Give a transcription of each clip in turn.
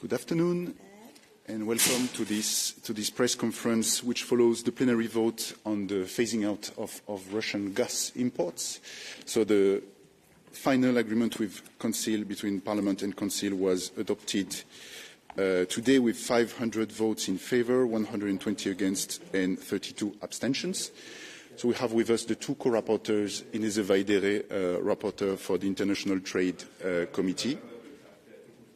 Good afternoon and welcome to this press conference which follows the plenary vote on the phasing out of Russian gas imports. So the final agreement with Council, between Parliament and Council, was adopted today with 500 votes in favour, 120 against and 32 abstentions. So we have with us the two co-rapporteurs, Inese Vaidere, rapporteur for the International Trade Committee,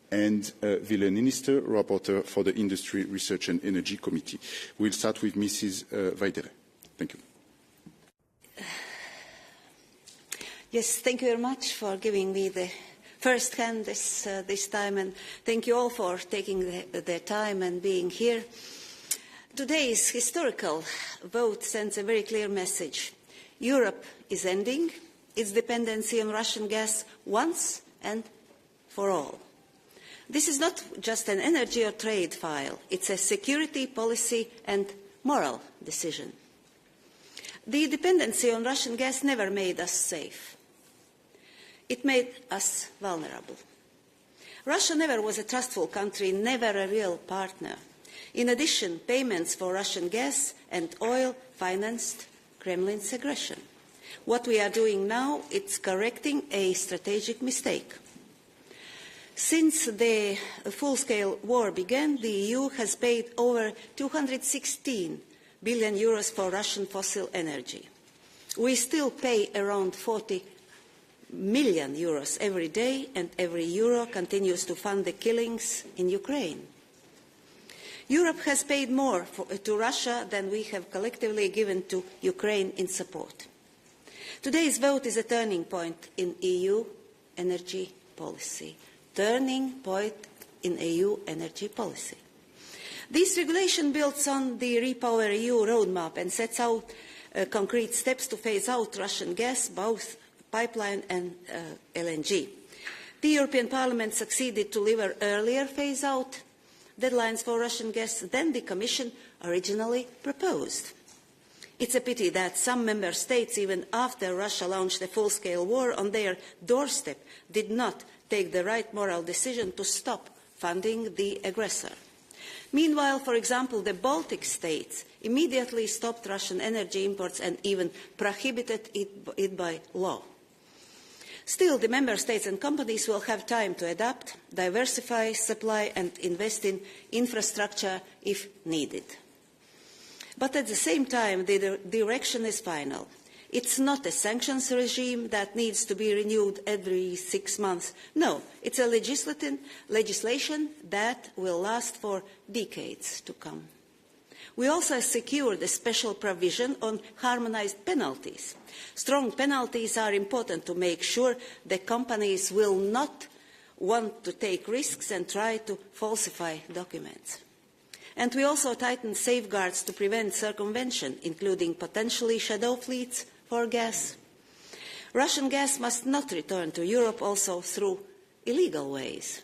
and Ville Niinistö, rapporteur for the Industry, Research and Energy Committee. We'll start with Mrs. Vaidere. Thank you. Yes, thank you very much for giving me the first hand this time, and thank you all for taking the time and being here. Today's historical vote sends a very clear message. Europe is ending its dependency on Russian gas once and for all. This is not just an energy or trade file. It's a security, policy and moral decision. The dependency on Russian gas never made us safe. It made us vulnerable. Russia never was a trustful country, never a real partner. In addition, payments for Russian gas and oil financed Kremlin's aggression. What we are doing now is correcting a strategic mistake. Since the full-scale war began, the EU has paid over 216 billion euros for Russian fossil energy. We still pay around 40 million euros every day, and every euro continues to fund the killings in Ukraine. Europe has paid more to Russia than we have collectively given to Ukraine in support. Today's vote is a turning point in EU energy policy. Turning point in EU energy policy. This regulation builds on the Repower EU roadmap and sets out concrete steps to phase out Russian gas, both pipeline and LNG. The European Parliament succeeded to deliver earlier phase-out deadlines for Russian gas than the Commission originally proposed. It's a pity that some member states, even after Russia launched a full-scale war on their doorstep, did not take the right moral decision to stop funding the aggressor. Meanwhile, for example, the Baltic states immediately stopped Russian energy imports and even prohibited it by law. Still, the member states and companies will have time to adapt, diversify supply and invest in infrastructure if needed. But at the same time, the direction is final. It's not a sanctions regime that needs to be renewed every 6 months. No, it's a legislation that will last for decades to come. We also secured a special provision on harmonized penalties. Strong penalties are important to make sure that companies will not want to take risks and try to falsify documents. And we also tightened safeguards to prevent circumvention, including potentially shadow fleets for gas. Russian gas must not return to Europe also through illegal ways.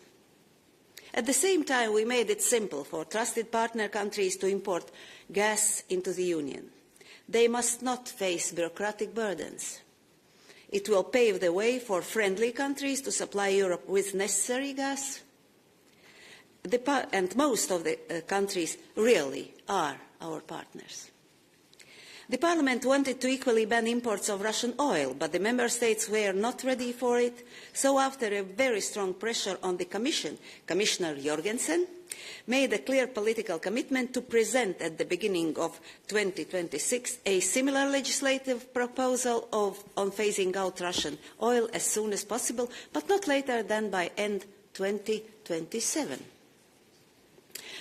At the same time, we made it simple for trusted partner countries to import gas into the Union. They must not face bureaucratic burdens. It will pave the way for friendly countries to supply Europe with necessary gas. And most of the countries really are our partners. The Parliament wanted to equally ban imports of Russian oil, but the Member States were not ready for it. So after a very strong pressure on the Commission, Commissioner Jorgensen made a clear political commitment to present at the beginning of 2026 a similar legislative proposal on phasing out Russian oil as soon as possible, but not later than by end 2027.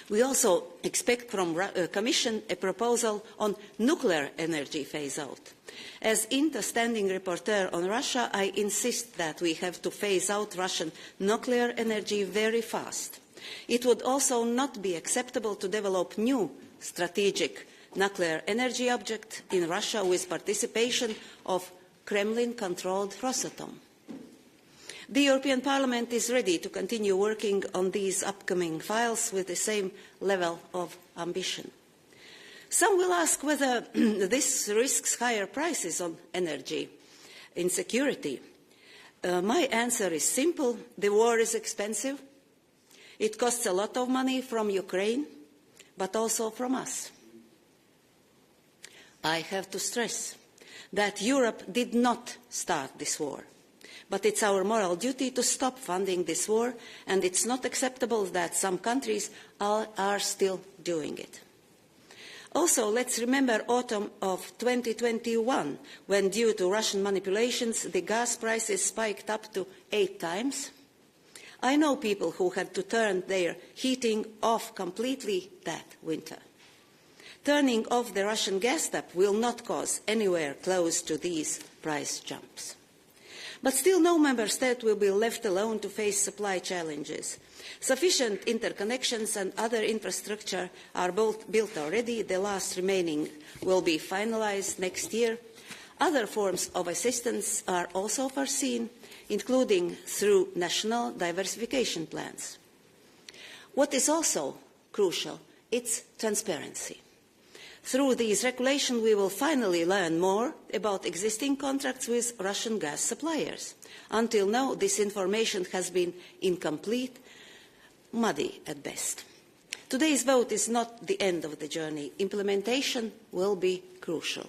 We also expect from the Commission a proposal on nuclear energy phase-out. As INTA standing rapporteur on Russia, I insist that we have to phase out Russian nuclear energy very fast. It would also not be acceptable to develop new strategic nuclear energy objects in Russia with participation of Kremlin-controlled Rosatom. The European Parliament is ready to continue working on these upcoming files with the same level of ambition. Some will ask whether this risks higher prices on energy insecurity. My answer is simple. The war is expensive. It costs a lot of money from Ukraine, but also from us. I have to stress that Europe did not start this war, but it's our moral duty to stop funding this war, and it's not acceptable that some countries are still doing it. Also, let's remember autumn of 2021, when due to Russian manipulations, the gas prices spiked up to 8 times. I know people who had to turn their heating off completely that winter. Turning off the Russian gas tap will not cause anywhere close to these price jumps. But still no member state will be left alone to face supply challenges. Sufficient interconnections and other infrastructure are both built already. The last remaining will be finalised next year. Other forms of assistance are also foreseen, including through national diversification plans. What is also crucial is transparency. Through these regulations, we will finally learn more about existing contracts with Russian gas suppliers. Until now, this information has been incomplete, muddy at best. Today's vote is not the end of the journey. Implementation will be crucial.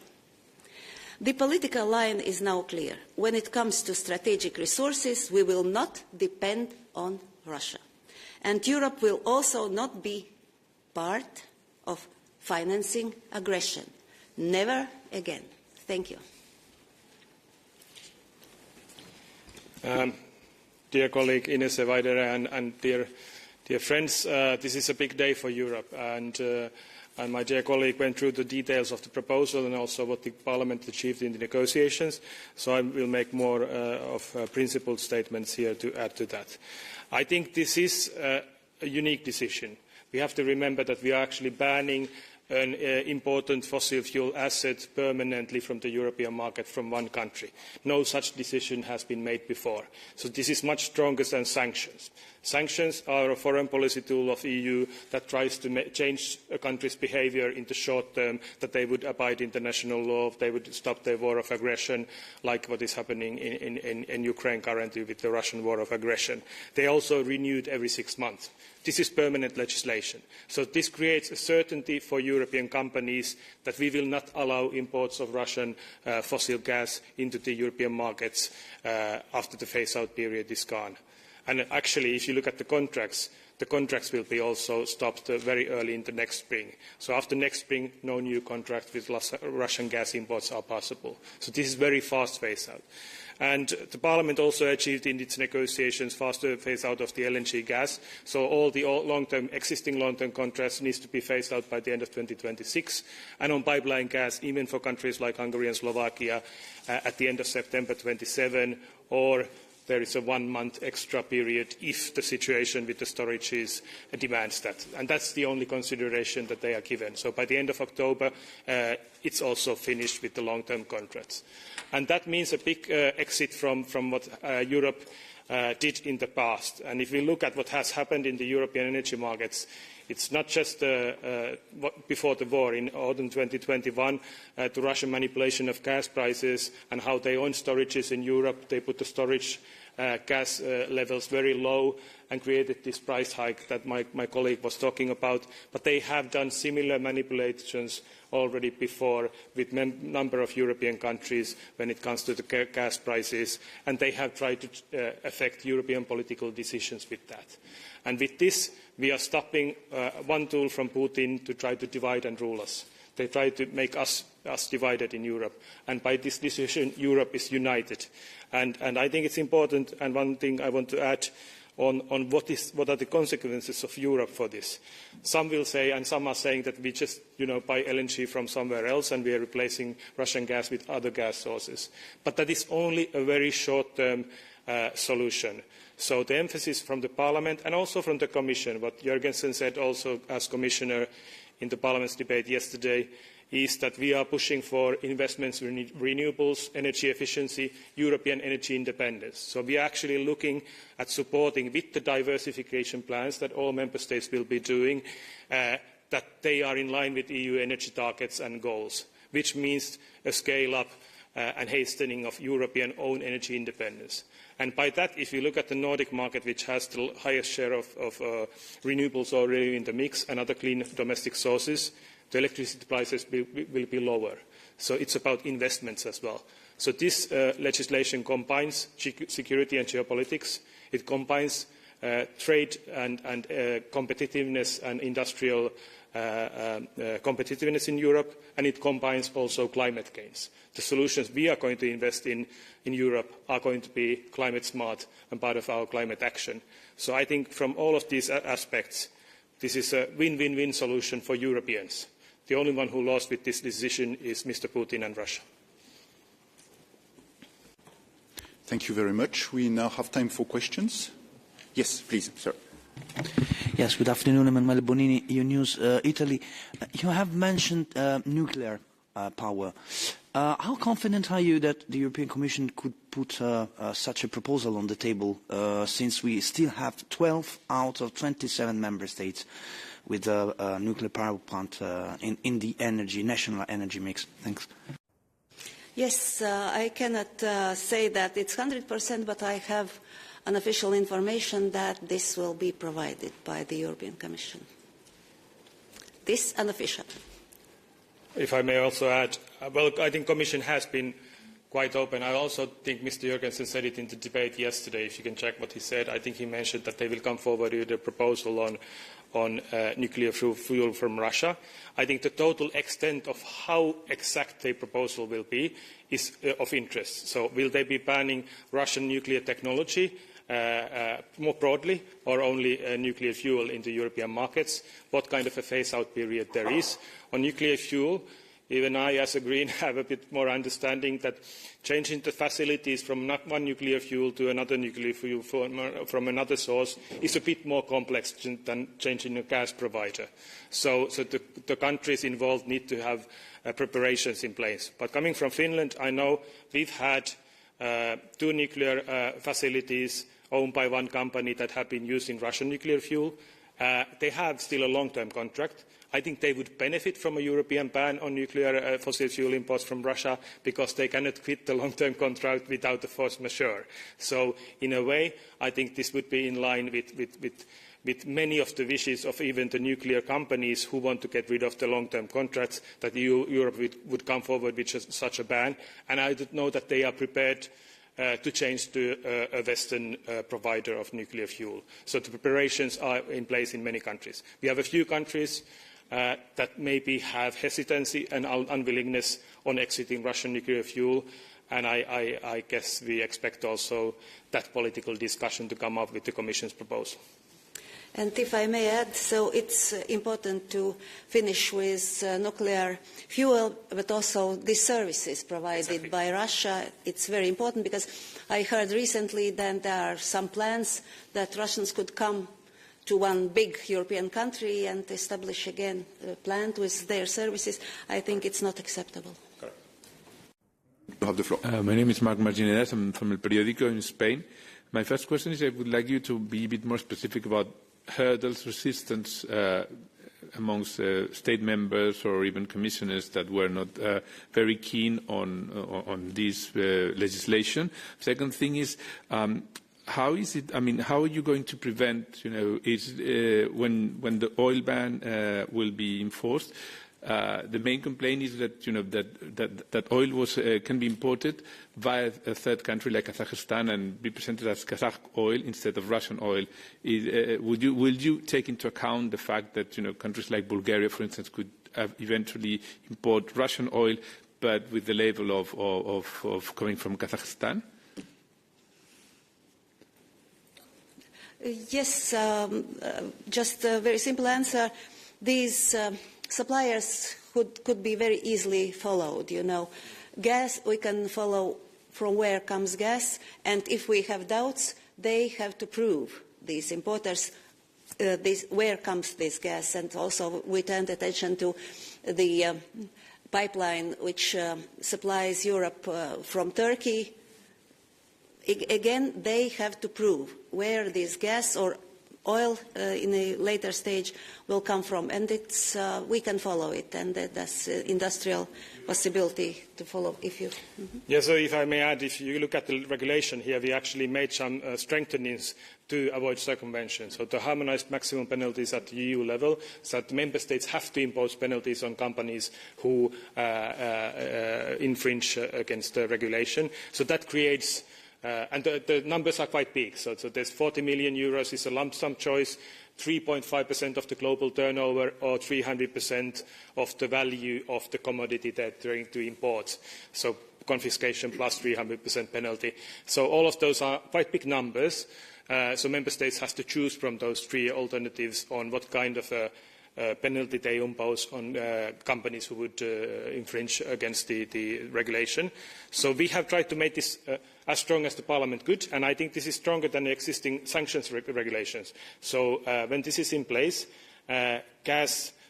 The political line is now clear. When it comes to strategic resources, we will not depend on Russia. And Europe will also not be part of financing aggression. Never again. Thank you. Dear colleague Inese, Vaidere, and dear friends, this is a big day for Europe. And my dear colleague went through the details of the proposal and also what the Parliament achieved in the negotiations. So I will make more of principled statements here to add to that. I think this is a unique decision. We have to remember that we are actually banning an important fossil fuel asset permanently from the European market from one country. No such decision has been made before. So this is much stronger than sanctions. Sanctions are a foreign policy tool of the EU that tries to change a country's behaviour in the short term, that they would abide international law, they would stop their war of aggression, like what is happening in Ukraine currently with the Russian war of aggression. They are also renewed every 6 months. This is permanent legislation. So this creates a certainty for European companies that we will not allow imports of Russian fossil gas into the European markets after the phase-out period is gone. And actually, if you look at the contracts will be also stopped very early in the next spring. So after next spring, no new contract with Russian gas imports are possible. So this is very fast phase-out. And the Parliament also achieved in its negotiations faster phase-out of the LNG gas. So all the existing long-term contracts need to be phased out by the end of 2026. And on pipeline gas, even for countries like Hungary and Slovakia, at the end of September 27, or there is a 1 month extra period if the situation with the storages demands that. And that's the only consideration that they are given. So by the end of October, it's also finished with the long-term contracts. And that means a big exit from what Europe did in the past. And if we look at what has happened in the European energy markets, it's not just before the war in autumn 2021, the Russian manipulation of gas prices and how they own storages in Europe. They put the storage gas levels very low and created this price hike that my colleague was talking about. But they have done similar manipulations already before with a number of European countries when it comes to the gas prices, and they have tried to affect European political decisions with that. And with this, we are stopping one tool from Putin to try to divide and rule us. They try to make us divided in Europe. And by this decision, Europe is united. And I think it's important, and one thing I want to add on what are the consequences of Europe for this. Some will say, and some are saying, that we just buy LNG from somewhere else and we are replacing Russian gas with other gas sources. But that is only a very short-term solution. So the emphasis from the Parliament and also from the Commission, what Jørgensen said also as Commissioner in the Parliament's debate yesterday, is that we are pushing for investments in renewables, energy efficiency, European energy independence. So we are actually looking at supporting, with the diversification plans that all member states will be doing, that they are in line with EU energy targets and goals, which means a scale-up and hastening of European own energy independence. And by that, if you look at the Nordic market, which has the highest share of renewables already in the mix and other clean domestic sources, the electricity prices will be lower. So it's about investments as well. So this legislation combines security and geopolitics. It combines trade and competitiveness and industrial competitiveness in Europe, and it combines also climate gains. The solutions we are going to invest in Europe are going to be climate smart and part of our climate action. So I think from all of these aspects, this is a win-win-win solution for Europeans. The only one who lost with this decision is Mr. Putin and Russia. Thank you very much. We now have time for questions. Yes, please, sir. Yes, good afternoon. Emanuele Bonini, EU News, Italy. You have mentioned nuclear power. How confident are you that the European Commission could put such a proposal on the table, since we still have 12 out of 27 member states with a nuclear power plant in the national energy mix? Thanks. Yes, I cannot say that it's 100%, but I have unofficial information that this will be provided by the European Commission. This unofficial. If I may also add, well, I think the Commission has been quite open. I also think Mr. Jurgensen said it in the debate yesterday. If you can check what he said, I think he mentioned that they will come forward with a proposal on nuclear fuel from Russia. I think the total extent of how exact the proposal will be is of interest. So will they be banning Russian nuclear technology more broadly, or only nuclear fuel in the European markets? What kind of a phase-out period there is? On nuclear fuel, even I, as a Green, have a bit more understanding that changing the facilities from one nuclear fuel to another nuclear fuel from another source is a bit more complex than changing a gas provider. So the countries involved need to have preparations in place. But coming from Finland, I know we've had 2 nuclear facilities owned by one company that have been using Russian nuclear fuel. They have still a long-term contract. I think they would benefit from a European ban on nuclear fossil fuel imports from Russia, because they cannot quit the long-term contract without a force majeure. So in a way, I think this would be in line with many of the wishes of even the nuclear companies who want to get rid of the long-term contracts, that Europe would come forward with such a ban. And I don't know that they are prepared to change to a Western provider of nuclear fuel. So the preparations are in place in many countries. We have a few countries that maybe have hesitancy and unwillingness on exiting Russian nuclear fuel, and I guess we expect also that political discussion to come up with the Commission's proposal. And if I may add, so it's important to finish with nuclear fuel, but also the services provided by Russia. It's very important, because I heard recently that there are some plans that Russians could come to one big European country and establish again a plant with their services. I think it's not acceptable. You have the floor. My name is Marc Marginez. I'm from El Periódico in Spain. My first question is, I would like you to be a bit more specific about hurdles, resistance amongst state members or even commissioners that were not very keen on this legislation. Second thing is, how is it? I mean, how are you going to prevent? When the oil ban will be enforced? The main complaint is that that oil can be imported via a third country like Kazakhstan and be presented as Kazakh oil instead of Russian oil. Will you take into account the fact that countries like Bulgaria, for instance, could eventually import Russian oil, but with the label of coming from Kazakhstan? Yes, just a very simple answer. These suppliers could be very easily followed. Gas, we can follow from where comes gas, and if we have doubts, they have to prove, these importers, where comes this gas. And also we turn attention to the pipeline which supplies Europe from Turkey. Again, they have to prove where this gas, or oil in a later stage will come from. And it's, we can follow it, and that's industrial possibility to follow. If you, Yeah, so if I may add, if you look at the regulation here, we actually made some strengthenings to avoid circumvention. So the harmonized maximum penalties at the EU level, so that the member states have to impose penalties on companies who infringe against the regulation. So that creates and the numbers are quite big. So there's 40 million euros is a lump sum choice, 3.5% of the global turnover, or 300% of the value of the commodity that they're going to import. So confiscation plus 300% penalty. So all of those are quite big numbers. So member states have to choose from those three alternatives on what kind of penalty they impose on companies who would infringe against the regulation. So we have tried to make this as strong as the Parliament could, and I think this is stronger than the existing sanctions regulations. So when this is in place, the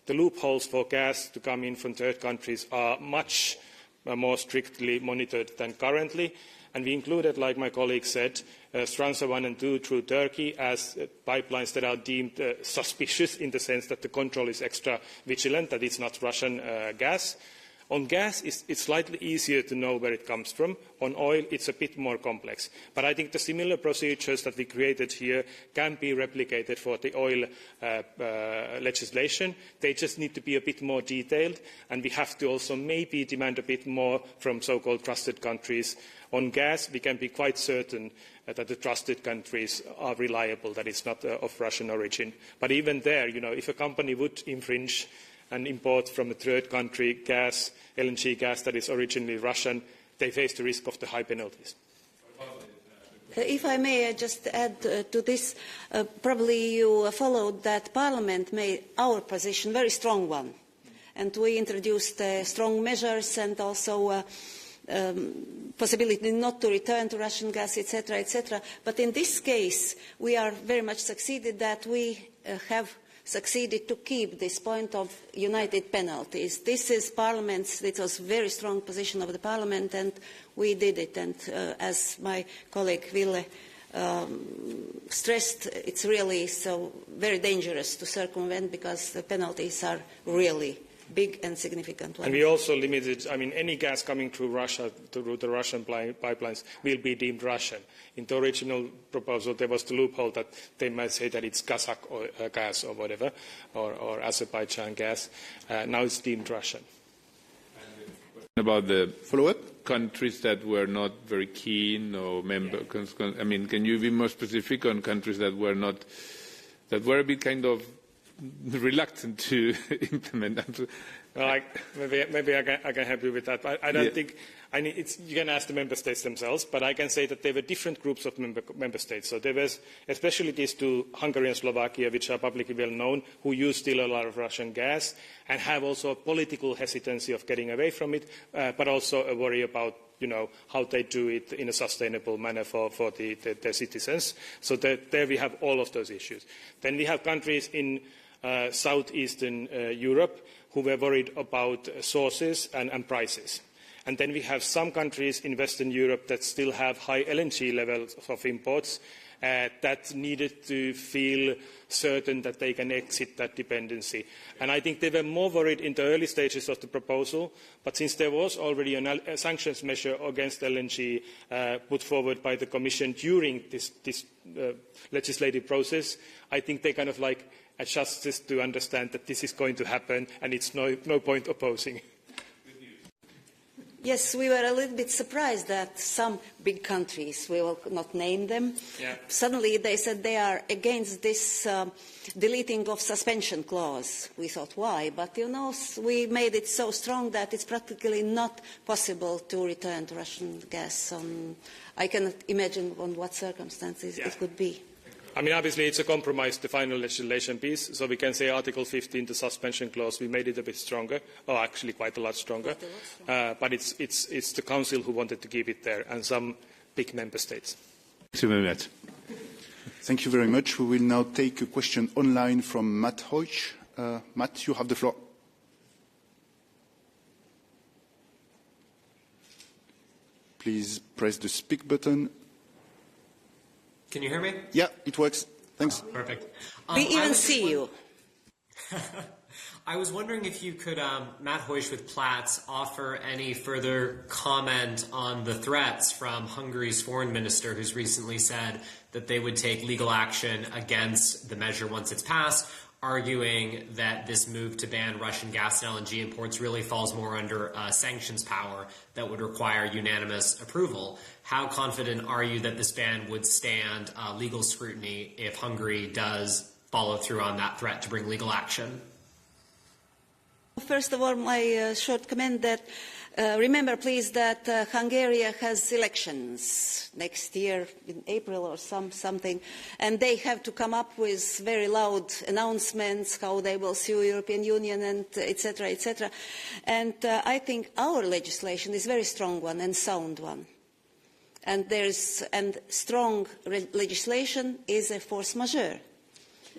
loopholes for gas to come in from third countries are much more strictly monitored than currently. And we included, like my colleague said, Stranza 1 and 2 through Turkey as pipelines that are deemed suspicious in the sense that the control is extra vigilant, that it's not Russian gas. On gas, it's slightly easier to know where it comes from. On oil, it's a bit more complex. But I think the similar procedures that we created here can be replicated for the oil legislation. They just need to be a bit more detailed, and we have to also maybe demand a bit more from so-called trusted countries. On gas, we can be quite certain that the trusted countries are reliable, that it's not of Russian origin. But even there, if a company would infringe and import from a third country gas, LNG gas that is originally Russian, they face the risk of the high penalties. If I may just add to this, probably you followed that Parliament made our position a very strong one. And we introduced strong measures and also possibility not to return to Russian gas, etc., etc. But in this case, we are very much succeeded that we have succeeded to keep this point of united penalties. This is Parliament's, it was a very strong position of the Parliament, and we did it. And as my colleague Ville stressed, it's really so very dangerous to circumvent because the penalties are really big and significant ones. And we also limited, any gas coming through Russia, through the Russian pipelines, will be deemed Russian. In the original proposal, there was the loophole that they might say that it's Kazakh or gas or whatever, or Azerbaijan gas. Now it's deemed Russian. About the follow-up countries that were not very keen or member, can you be more specific on countries that were a bit kind of reluctant to implement? Well, maybe I can help you with that. I don't think you can ask the member states themselves, but I can say that there were different groups of member states. So there was especially these two, Hungary and Slovakia, which are publicly well known, who use still a lot of Russian gas and have also a political hesitancy of getting away from it, but also a worry about how they do it in a sustainable manner for their citizens. So there we have all of those issues. Then we have countries in southeastern Europe who were worried about sources and prices. And then we have some countries in Western Europe that still have high LNG levels of imports that needed to feel certain that they can exit that dependency. And I think they were more worried in the early stages of the proposal, but since there was already a sanctions measure against LNG put forward by the Commission during this legislative process, I think they kind of adjusted to understand that this is going to happen and it's no point opposing. Yes, we were a little bit surprised that some big countries, we will not name them, suddenly they said they are against this deleting of suspension clause. We thought, why? But, we made it so strong that it's practically not possible to return to Russian gas. I cannot imagine on what circumstances it could be. Obviously, it's a compromise, the final legislation piece, so we can say Article 15, the suspension clause, we made it a bit stronger, or actually quite a lot stronger. But it's the Council who wanted to keep it there, and some big member states. Thank you very much. Thank you very much. We will now take a question online from Matt Hoych. Matt, you have the floor. Please press the speak button. Can you hear me? Yeah, it works. Thanks. Perfect. We even see you. I was wondering if you could, Matt Heusch with Platts, offer any further comment on the threats from Hungary's foreign minister, who's recently said that they would take legal action against the measure once it's passed, arguing that this move to ban Russian gas and LNG imports really falls more under sanctions power that would require unanimous approval. How confident are you that this ban would stand legal scrutiny if Hungary does follow through on that threat to bring legal action? First of all, my short comment that remember, please, that Hungary has elections next year in April or something, and they have to come up with very loud announcements how they will sue European Union and etc. etc. And I think our legislation is a very strong one and sound one. And strong legislation is a force majeure.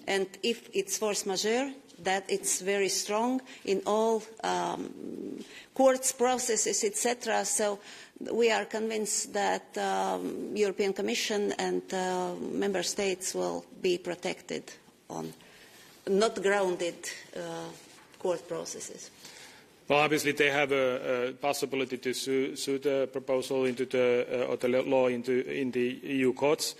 And if it's force majeure, that it's very strong in all courts, processes, etc. So we are convinced that European Commission and member states will be protected on not grounded court processes. Well, obviously they have a possibility to sue the proposal into or the law in the EU courts.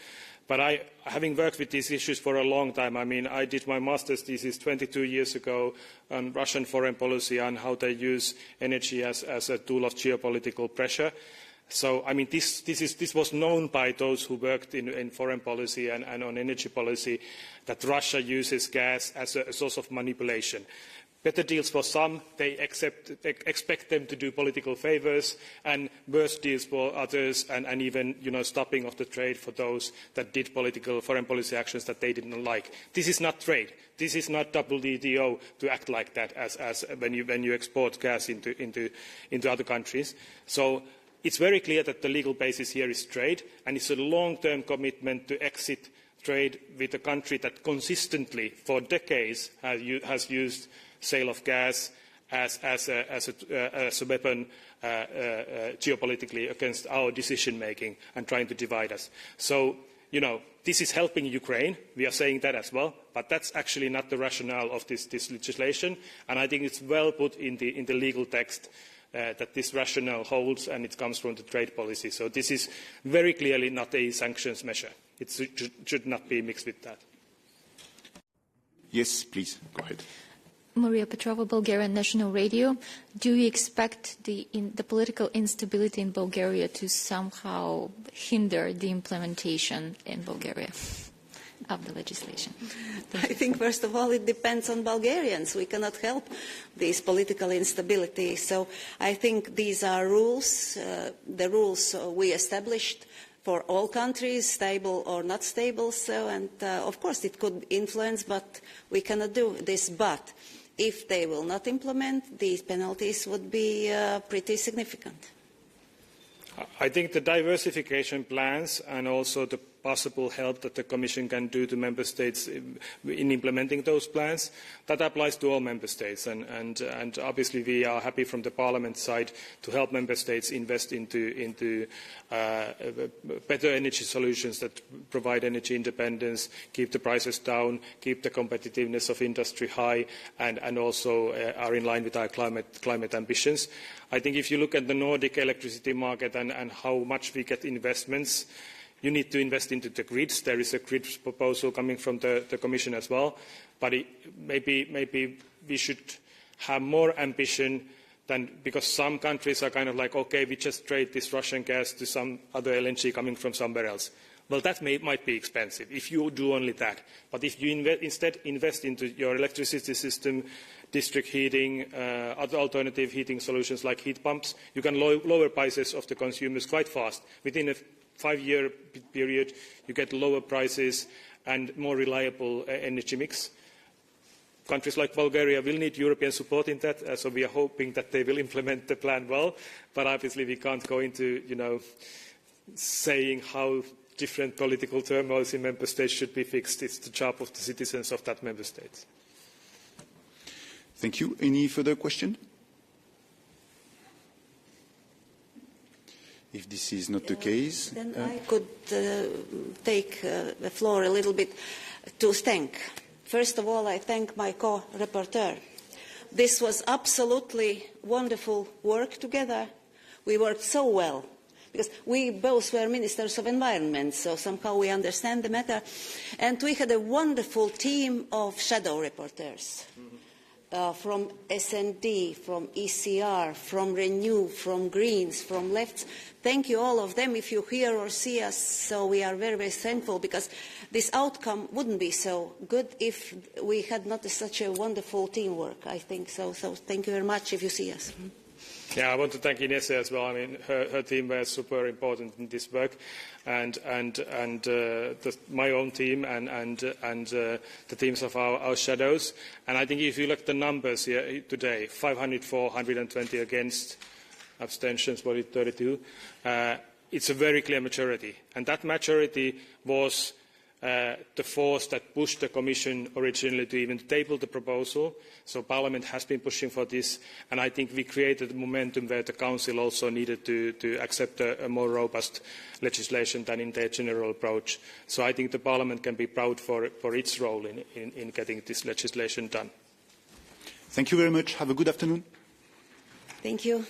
But having worked with these issues for a long time, I mean, I did my master's thesis 22 years ago on Russian foreign policy and how they use energy as a tool of geopolitical pressure. So, I mean, this was known by those who worked in foreign policy and on energy policy, that Russia uses gas as a source of manipulation. Better deals for some, they expect them to do political favours, and worse deals for others, and even stopping of the trade for those that did political foreign policy actions that they didn't like. This is not trade. This is not WTO to act like that as when you export gas into other countries. So it's very clear that the legal basis here is trade, and it's a long-term commitment to exit trade with a country that consistently, for decades, has used sale of gas as a weapon geopolitically against our decision-making and trying to divide us. So, this is helping Ukraine. We are saying that as well, but that's actually not the rationale of this legislation, and I think it's well put in the legal text that this rationale holds, and it comes from the trade policy. So this is very clearly not a sanctions measure. It should not be mixed with that. Yes, please, go ahead. Maria Petrova, Bulgarian National Radio. Do you expect the political instability in Bulgaria to somehow hinder the implementation in Bulgaria of the legislation? I think, first of all, it depends on Bulgarians. We cannot help this political instability. So I think these are rules, the rules we established for all countries, stable or not stable. So, and of course it could influence, but we cannot do this. But if they will not implement, these penalties would be pretty significant. I think the diversification plans and also the possible help that the Commission can do to Member States in implementing those plans, that applies to all Member States. And obviously we are happy from the Parliament side to help Member States invest into better energy solutions that provide energy independence, keep the prices down, keep the competitiveness of industry high, and also are in line with our climate ambitions. I think if you look at the Nordic electricity market and how much we get investments, you need to invest into the grids. There is a grid proposal coming from the Commission as well, but maybe we should have more ambition than, because some countries are kind of like, okay, we just trade this Russian gas to some other LNG coming from somewhere else. Well, that might be expensive if you do only that. But if you instead invest into your electricity system, district heating, other alternative heating solutions like heat pumps, you can lower prices of the consumers quite fast. Within a 5-year period, you get lower prices and more reliable energy mix. Countries like Bulgaria will need European support in that, so we are hoping that they will implement the plan well. But obviously we can't go into, saying how different political turmoils in member states should be fixed. It's the job of the citizens of that member state. Thank you. Any further question? If this is not the case... Then I could take the floor a little bit. to thank. First of all, I thank my co-rapporteur. This was absolutely wonderful work together. We worked so well, because we both were ministers of environment, so somehow we understand the matter. And we had a wonderful team of shadow rapporteurs. From S&D, from ECR, from Renew, from Greens, from Lefts. Thank you all of them if you hear or see us. So we are very, very thankful, because this outcome wouldn't be so good if we had not such a wonderful teamwork, I think. So thank you very much if you see us. Yeah, I want to thank Inese as well. I mean, her team was super important in this work, and my own team and the teams of our shadows. And I think if you look at the numbers here today, 504, 120 against, abstentions, 32. It's a very clear majority, and that majority was the force that pushed the Commission originally to even table the proposal. So Parliament has been pushing for this, and I think we created a momentum where the Council also needed to accept a more robust legislation than in their general approach. So I think the Parliament can be proud for its role in getting this legislation done. Thank you very much. Have a good afternoon. Thank you.